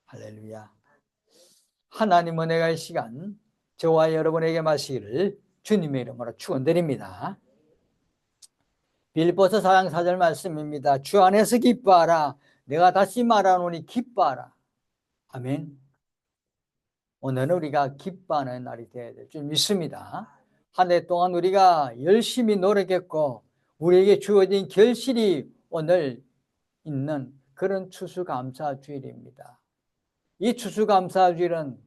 할렐루야. 하나님 은혜의 시간 저와 여러분에게 마시기를 주님의 이름으로 축원드립니다. 빌립보서 4장 4절 말씀입니다. 주 안에서 기뻐하라. 내가 다시 말하노니 기뻐하라. 아멘. 오늘은 우리가 기뻐하는 날이 되어야 될 줄 믿습니다. 한 해 동안 우리가 열심히 노력했고 우리에게 주어진 결실이 오늘 있는 그런 추수감사주일입니다. 이 추수감사주일은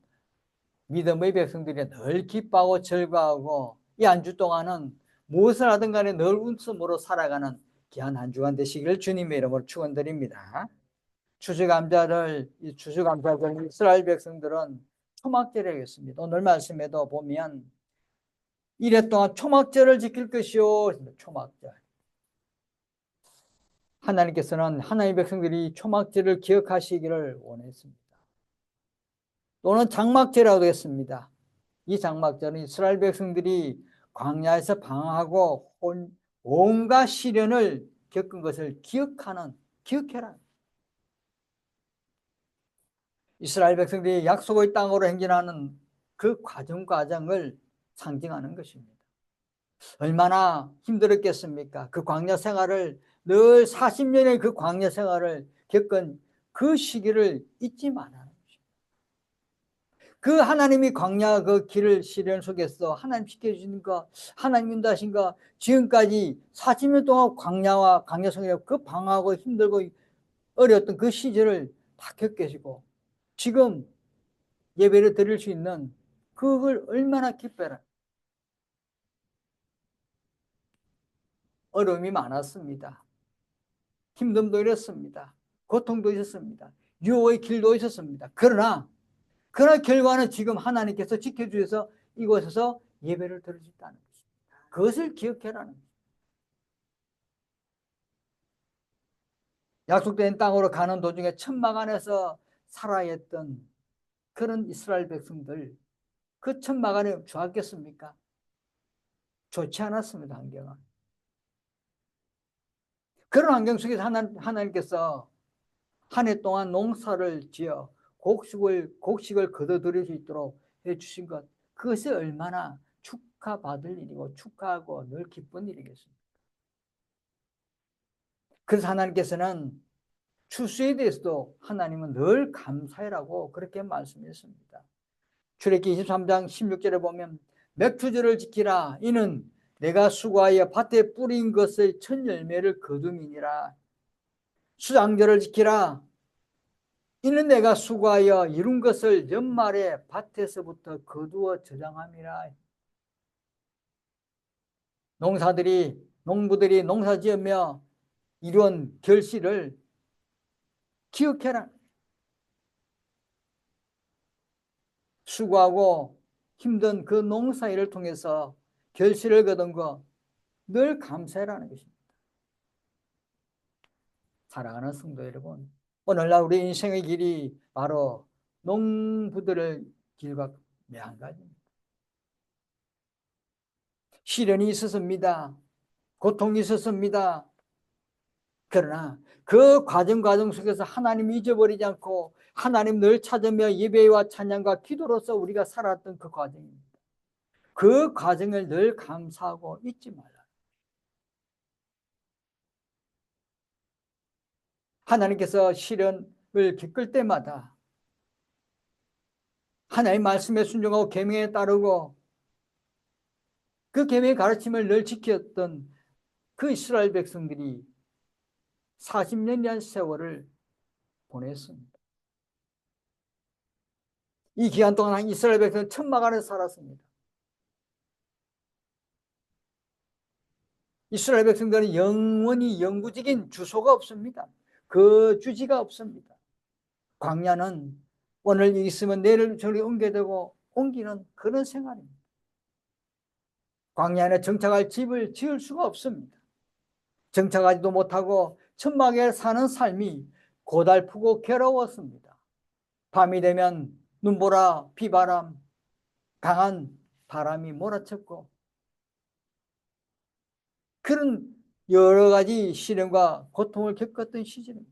믿음의 백성들이 늘 기뻐하고 즐거워하고 이 한 주 동안은 무엇을 하든 간에 늘 웃음으로 살아가는 귀한 한 주간 되시기를 주님의 이름으로 축원드립니다. 추수감사절 이스라엘 백성들은 초막절을 했습니다. 오늘 말씀에도 보면 이래 동안 초막절을 지킬 것이요. 초막절. 하나님께서는 하나님의 백성들이 초막절을 기억하시기를 원했습니다. 또는 장막절이라고 했습니다. 이 장막절은 이스라엘 백성들이 광야에서 방황하고 온갖 시련을 겪은 것을 기억해라. 이스라엘 백성들이 약속의 땅으로 행진하는 그 과정을 상징하는 것입니다. 얼마나 힘들었겠습니까? 그 광야 생활을 늘 40년의 그 광야 생활을 겪은 그 시기를 잊지 말아라. 그 하나님이 광야 그 길을 시련 속에서 하나님 시켜주신 거, 하나님 인도하신 거, 지금까지 40년 동안 광야 속에 그 방황하고 힘들고 어려웠던 그 시절을 다 겪으시고 지금 예배를 드릴 수 있는 그걸 얼마나 기뻐라. 어려움이 많았습니다. 힘듦도 있었습니다. 고통도 있었습니다. 유혹의 길도 있었습니다. 그러나 결과는 지금 하나님께서 지켜주셔서 이곳에서 예배를 드릴 수 있다는 것입니다. 그것을 기억해라는 것입니다. 약속된 땅으로 가는 도중에 천막 안에서 살아야 했던 그런 이스라엘 백성들, 그 천막 안에 좋았겠습니까? 좋지 않았습니다. 환경은. 그런 환경 속에서 하나님께서 한 해 동안 농사를 지어 곡식을 거둬들일 수 있도록 해주신 것, 그것이 얼마나 축하받을 일이고 축하하고 늘 기쁜 일이겠습니까? 그래서 하나님께서는 추수에 대해서도 하나님은 늘 감사해라고 그렇게 말씀했습니다. 출애굽기 23장 16절에 보면 맥추절을 지키라. 이는 내가 수고하여 밭에 뿌린 것의 첫 열매를 거둠이니라. 수장절을 지키라. 이는 내가 수고하여 이룬 것을 연말에 밭에서부터 거두어 저장함이라. 농부들이 농사지으며 이룬 결실을 기억해라. 수고하고 힘든 그 농사일을 통해서 결실을 거둔 거 늘 감사해라는 것입니다. 사랑하는 성도 여러분, 오늘날 우리 인생의 길이 바로 농부들의 길과 매한가지입니다. 시련이 있었습니다. 고통이 있었습니다. 그러나 그 과정 속에서 하나님 잊어버리지 않고 하나님 늘 찾으며 예배와 찬양과 기도로서 우리가 살았던 그 과정입니다. 그 과정을 늘 감사하고 잊지 말라. 하나님께서 시련을 겪을 때마다 하나님 말씀에 순종하고 계명에 따르고 그 계명의 가르침을 늘 지켰던 그 이스라엘 백성들이 40년이란 세월을 보냈습니다. 이 기간 동안 이스라엘 백성은 천막 안에서 살았습니다. 이스라엘 백성들은 영원히 영구적인 주소가 없습니다. 그 주지가 없습니다. 광야는 오늘 있으면 내일 저리 옮겨되고 옮기는 그런 생활입니다. 광야에 정착할 집을 지을 수가 없습니다. 정착하지도 못하고 천막에 사는 삶이 고달프고 괴로웠습니다. 밤이 되면 눈보라, 비바람, 강한 바람이 몰아쳤고 그런 여러 가지 시련과 고통을 겪었던 시절입니다.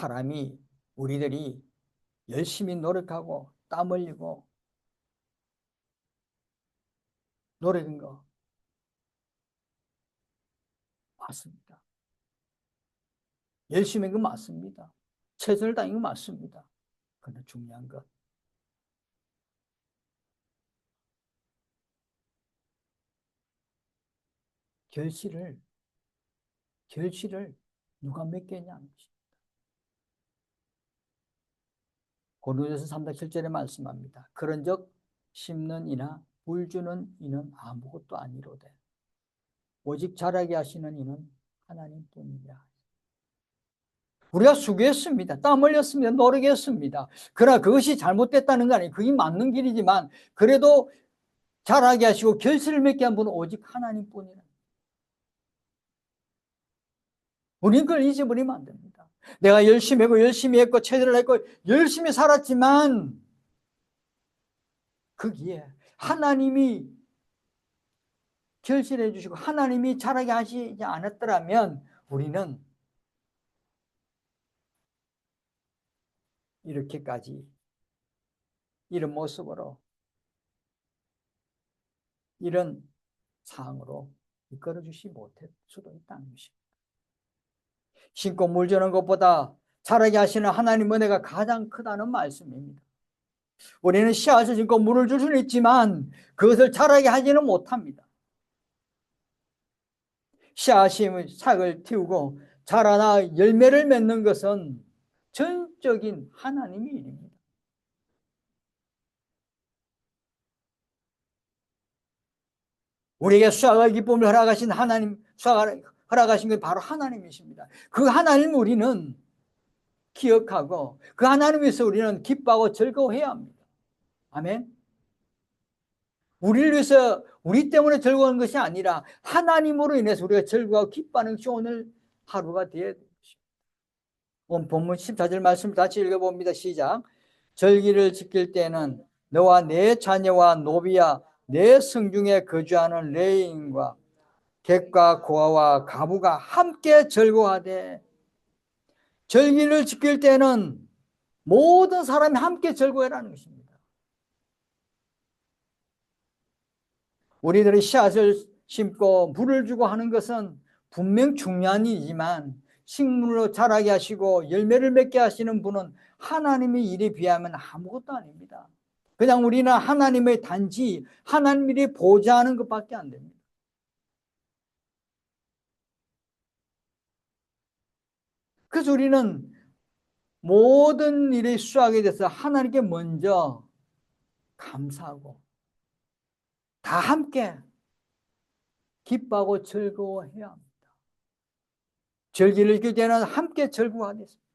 사람이, 우리들이 열심히 노력하고 땀 흘리고 노력한 거 맞습니다. 열심히 한 거 맞습니다. 최선을 다한 거 맞습니다. 그러나 중요한 것, 결실을 누가 맺겠냐는 것입니다. 고린도전서 3장 7절에 말씀합니다. 그런즉 심는 이나 물 주는 이는 아무것도 아니로되 오직 자라게 하시는 이는 하나님뿐이라. 우리가 수고했습니다. 땀 흘렸습니다. 노력했습니다. 그러나 그것이 잘못됐다는 거 아니에요. 그게 맞는 길이지만 그래도 자라게 하시고 결실을 맺게 한 분은 오직 하나님뿐이라. 우리는 그걸 잊어버리면 안 됩니다. 내가 열심히 했고 열심히 했고 최선을 했고 열심히 살았지만 거기에 하나님이 결실해 주시고 하나님이 자라게 하시지 않았더라면 우리는 이렇게까지 이런 모습으로 이런 상황으로 이끌어 주시 못할 수도 있다는 것입니다. 심고 물 주는 것보다 자라게 하시는 하나님 은혜가 가장 크다는 말씀입니다. 우리는 씨앗을 심고 물을 줄 수는 있지만 그것을 자라게 하지는 못합니다. 씨앗이 싹을 틔우고 자라나 열매를 맺는 것은 전적인 하나님의 일입니다. 우리에게 수확의 기쁨을 허락하신 하나님, 수확을 허락하신 게 바로 하나님이십니다. 그 하나님 우리는 기억하고 그 하나님에서 우리는 기뻐하고 즐거워해야 합니다. 아멘. 우리를 위해서 우리 때문에 즐거운 것이 아니라 하나님으로 인해서 우리가 즐거워하고 기뻐하는 것이 오늘 하루가 되어야 됩니다. 오늘 본문 14절 말씀 다시 읽어봅니다. 시작. 절기를 지킬 때는 너와 내 자녀와 노비야 내 성중에 거주하는 레인과 객과 고아와 가부가 함께 즐거워하되. 절기를 지킬 때는 모든 사람이 함께 즐거워하라는 것입니다. 우리들이 씨앗을 심고 물을 주고 하는 것은 분명 중요한 일이지만 식물로 자라게 하시고 열매를 맺게 하시는 분은 하나님의 일에 비하면 아무것도 아닙니다. 그냥 우리는 하나님의 단지 하나님 일이 보좌하는 것밖에 안 됩니다. 그래서 우리는 모든 일의 수확에 대해서 하나님께 먼저 감사하고 다 함께 기뻐하고 즐거워해야 합니다. 절기를 지킬 때는 함께 즐거워하겠습니다.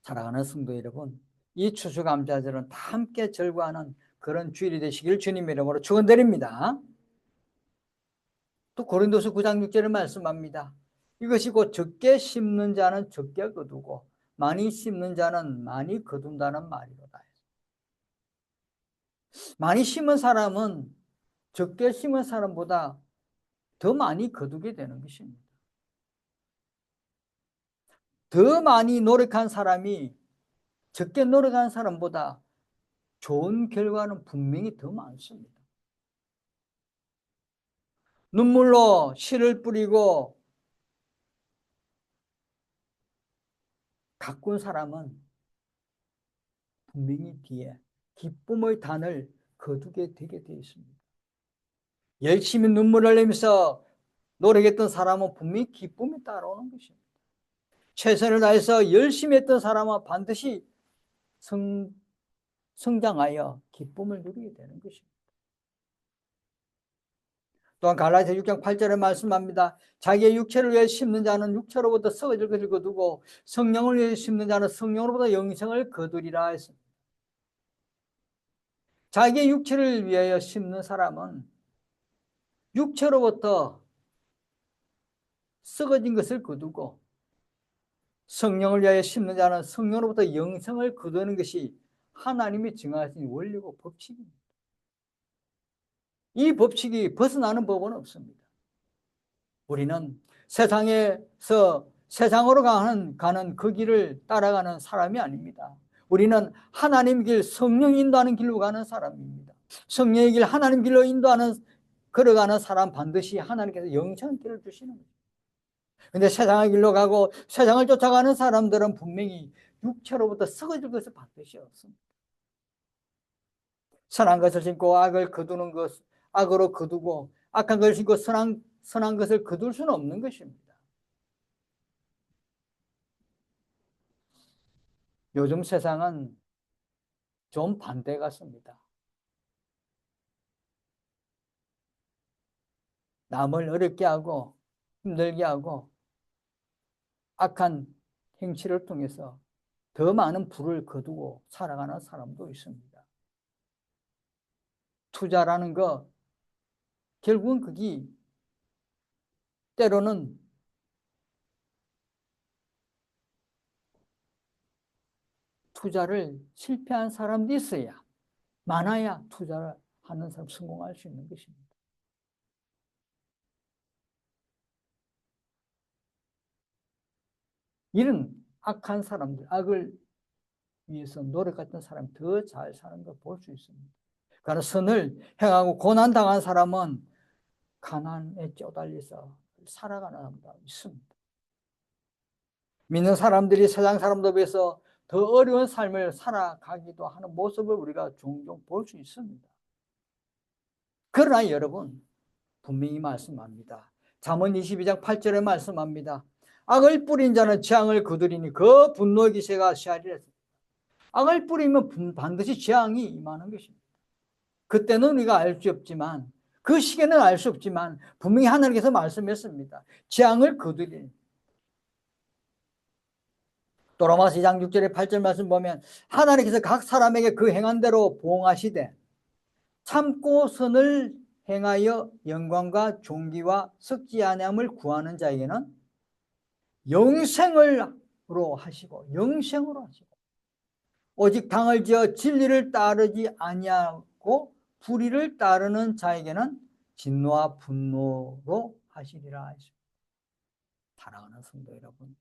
사랑하는 성도 여러분, 이 추수감사절은 다 함께 즐거워하는 그런 주일이 되시길 주님 이름으로 축원드립니다. 또 고린도서 9장 6절을 말씀합니다. 이것이 곧 적게 심는 자는 적게 거두고 많이 심는 자는 많이 거둔다는 말이로다. 많이 심은 사람은 적게 심은 사람보다 더 많이 거두게 되는 것입니다. 더 많이 노력한 사람이 적게 노력한 사람보다 좋은 결과는 분명히 더 많습니다. 눈물로 씨를 뿌리고 가꾼 사람은 분명히 뒤에 기쁨의 단을 거두게 되게 되어 있습니다. 열심히 눈물을 흘리면서 노력했던 사람은 분명히 기쁨이 따라오는 것입니다. 최선을 다해서 열심히 했던 사람은 반드시 성장하여 기쁨을 누리게 되는 것입니다. 또한 갈라디아 6장 8절에 말씀합니다. 자기의 육체를 위해 심는 자는 육체로부터 썩어질 것을 거두고 성령을 위해 심는 자는 성령으로부터 영생을 거두리라 했습니다. 자기의 육체를 위하여 심는 사람은 육체로부터 썩어진 것을 거두고 성령을 위하여 심는 자는 성령으로부터 영생을 거두는 것이 하나님이 정하신 원리고 법칙입니다. 이 법칙이 벗어나는 법은 없습니다. 우리는 세상에서 세상으로 가는 그 길을 따라가는 사람이 아닙니다. 우리는 하나님 길, 성령 인도하는 길로 가는 사람입니다. 성령의 길, 하나님 길로 걸어가는 사람 반드시 하나님께서 영생의 길을 주시는 거예요. 근데 세상의 길로 가고 세상을 쫓아가는 사람들은 분명히 육체로부터 썩어질 것을 반드시 없습니다. 선한 것을 심고 악을 거두는 것, 악으로 거두고 악한 것을 심고 선한 것을 거둘 수는 없는 것입니다. 요즘 세상은 좀 반대 같습니다. 남을 어렵게 하고 힘들게 하고 악한 행치를 통해서 더 많은 부를 거두고 살아가는 사람도 있습니다. 투자라는 거 결국은 그게 때로는 투자를 실패한 사람도 있어야 많아야 투자를 하는 사람 성공할 수 있는 것입니다. 이런 악한 사람들, 악을 위해서 노력했던 사람이 더 잘 사는 걸 볼 수 있습니다. 그러나 선을 행하고 고난당한 사람은 가난에 쪼달려서 살아가는 사람도 있습니다. 믿는 사람들이 세상 사람들에 비해서 더 어려운 삶을 살아가기도 하는 모습을 우리가 종종 볼 수 있습니다. 그러나 여러분 분명히 말씀합니다. 잠언 22장 8절에 말씀합니다. 악을 뿌린 자는 재앙을 거두리니 그 분노의 기세가 시하리라. 악을 뿌리면 반드시 재앙이 임하는 것입니다. 그때는 우리가 알 수 없지만 그 시기는 알 수 없지만 분명히 하나님께서 말씀했습니다. 재앙을 거두리니. 또 로마서 2장 6절에 8절 말씀 보면 하나님께서 각 사람에게 그 행한 대로 보응하시되 참고 선을 행하여 영광과 존귀와 썩지 아니함을 구하는 자에게는 영생으로 하시고 오직 당을 지어 진리를 따르지 아니하고 불의를 따르는 자에게는 진노와 분노로 하시리라 하십니다. 사랑하는 성도 여러분,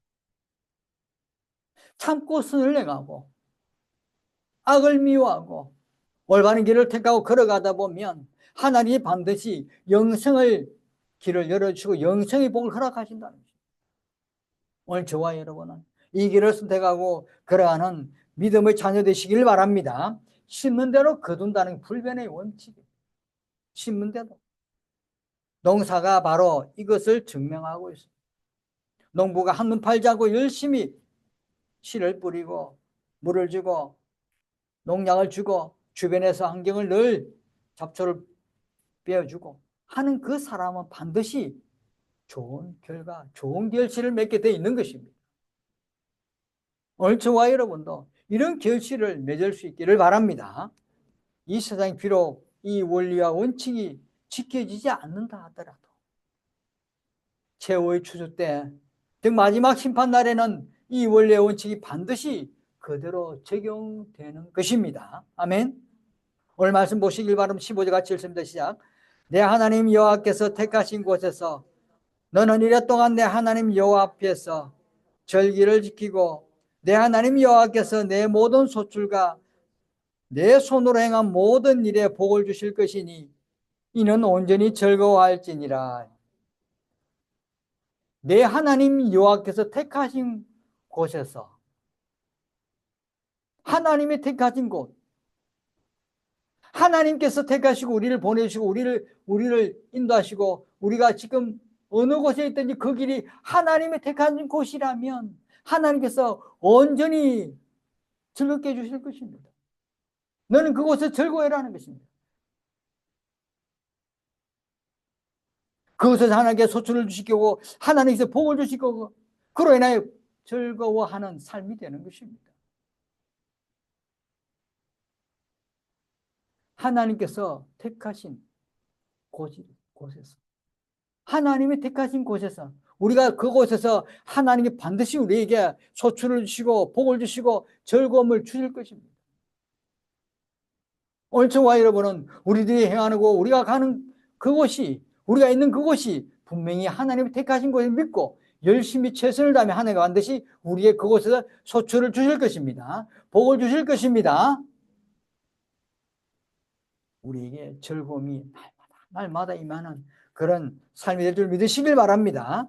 참고 선을 행하고 악을 미워하고 올바른 길을 택하고 걸어가다 보면 하나님이 반드시 영생의 길을 열어주시고 영생의 복을 허락하신다는 것입니다. 오늘 저와 여러분은 이 길을 선택하고 걸어가는 믿음의 자녀 되시길 바랍니다. 심는 대로 거둔다는 불변의 원칙이에요. 심는 대로. 농사가 바로 이것을 증명하고 있습니다. 농부가 한눈 팔지 않고 열심히 씨를 뿌리고 물을 주고 농약을 주고 주변에서 환경을 늘 잡초를 빼어주고 하는 그 사람은 반드시 좋은 결과, 좋은 결실을 맺게 되어 있는 것입니다. 오늘 저와 여러분도 이런 결실을 맺을 수 있기를 바랍니다. 이 세상이 비록 이 원리와 원칙이 지켜지지 않는다 하더라도 최후의 추수 때, 즉 마지막 심판날에는 이 원리의 원칙이 반드시 그대로 적용되는 것입니다. 아멘. 오늘 말씀 보시길 바랍니다. 15절 같이 읽습니다. 시작. 내 하나님 여호와께서 택하신 곳에서 너는 이랫동안 내 하나님 여호와 앞에서 절기를 지키고 내 하나님 여호와께서 내 모든 소출과 내 손으로 행한 모든 일에 복을 주실 것이니 이는 온전히 즐거워할지니라. 내 하나님 여호와께서 택하신 곳에서, 하나님이 택하신 곳, 하나님께서 택하시고 우리를 보내주시고 우리를 인도하시고 우리가 지금 어느 곳에 있든지 그 길이 하나님이 택하신 곳이라면 하나님께서 온전히 즐겁게 해주실 것입니다. 너는 그곳에 즐거워해라는 것입니다. 그것에서 하나님께 소출을 주시고 하나님께서 복을 주시고 그로 인하여 즐거워하는 삶이 되는 것입니다. 하나님께서 택하신 곳에서, 하나님이 택하신 곳에서, 우리가 그곳에서 하나님이 반드시 우리에게 소출을 주시고 복을 주시고 즐거움을 주실 것입니다. 오늘 저와 여러분은 우리들이 행하고 우리가 가는 그곳이, 우리가 있는 그곳이 분명히 하나님이 택하신 것을 믿고 열심히 최선을 다하면 하나님가 반드시 우리의 그곳에서 소출을 주실 것입니다. 복을 주실 것입니다. 우리에게 즐거움이 날마다 임하는 그런 삶이 될 줄 믿으시길 바랍니다.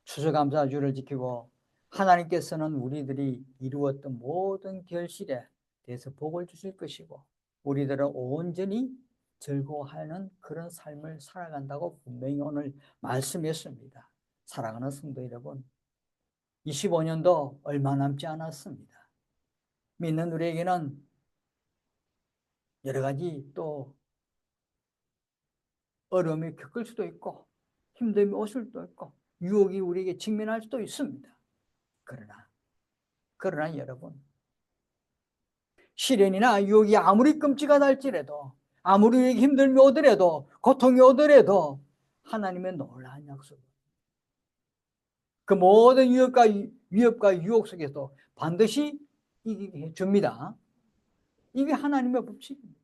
추수감사주를 지키고 하나님께서는 우리들이 이루었던 모든 결실에 대해서 복을 주실 것이고 우리들은 온전히 즐거워하는 그런 삶을 살아간다고 분명히 오늘 말씀했습니다. 사랑하는 성도 여러분, 25년도 얼마 남지 않았습니다. 믿는 우리에게는 여러 가지 또 어려움이 겪을 수도 있고 힘듦이 오실 수도 있고 유혹이 우리에게 직면할 수도 있습니다. 그러나 여러분, 시련이나 유혹이 아무리 끔찍하다 할지라도 아무리 우리에게 힘듦이 오더라도 고통이 오더라도 하나님의 놀라운 약속, 그 모든 위협과 유혹 속에서 반드시 이기게 해줍니다. 이게 하나님의 법칙입니다.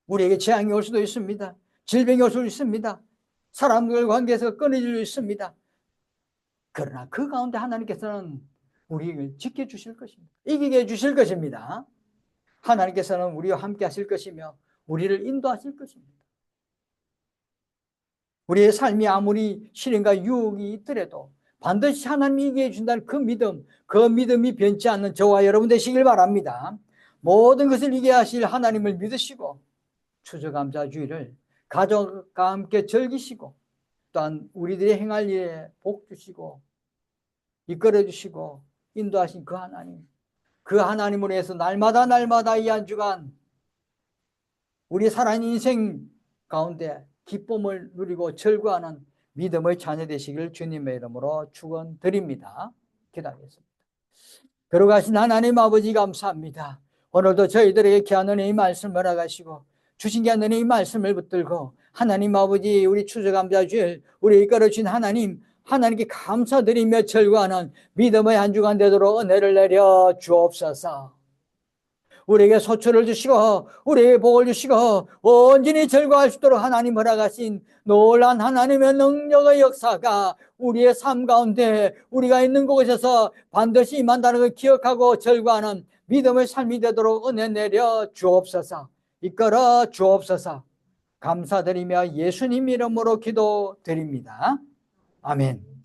우리에게 재앙이 올 수도 있습니다. 질병이 올 수도 있습니다. 사람들 관계에서 끊어질 수 있습니다. 그러나 그 가운데 하나님께서는 우리를 지켜주실 것입니다. 이기게 해주실 것입니다. 하나님께서는 우리와 함께 하실 것이며 우리를 인도하실 것입니다. 우리의 삶이 아무리 시련과 유혹이 있더라도 반드시 하나님이 이기게 해준다는 그 믿음이 변치 않는 저와 여러분 되시길 바랍니다. 모든 것을 이기게 하실 하나님을 믿으시고 추수감사주의를 가족과 함께 즐기시고 또한 우리들이 행할 일에 복 주시고 이끌어 주시고 인도하신 그 하나님으로 해서 날마다 이 한 주간 우리 살아있는 인생 가운데 기쁨을 누리고 즐거워하는 믿음의 자녀 되시길 주님의 이름으로 축원드립니다. 기도하겠습니다. 걸어가신 하나님 아버지 감사합니다. 오늘도 저희들에게 귀한 은혜의 말씀을 허락하시고 주신 귀한 은혜의 말씀을 붙들고 하나님 아버지 우리 추수감사주일 우리 이끌어주신 하나님께 감사드리며 즐거워하는 믿음의 한 주간 되도록 은혜를 내려 주옵소서. 우리에게 소출을 주시고 우리에게 복을 주시고 온전히 즐거워할 수 있도록 하나님 허락하신 놀란 하나님의 능력의 역사가 우리의 삶 가운데 우리가 있는 곳에서 반드시 임한다는 걸 기억하고 즐거워하는 믿음의 삶이 되도록 은혜 내려 주옵소서. 이끌어 주옵소서. 감사드리며 예수님 이름으로 기도드립니다. 아멘.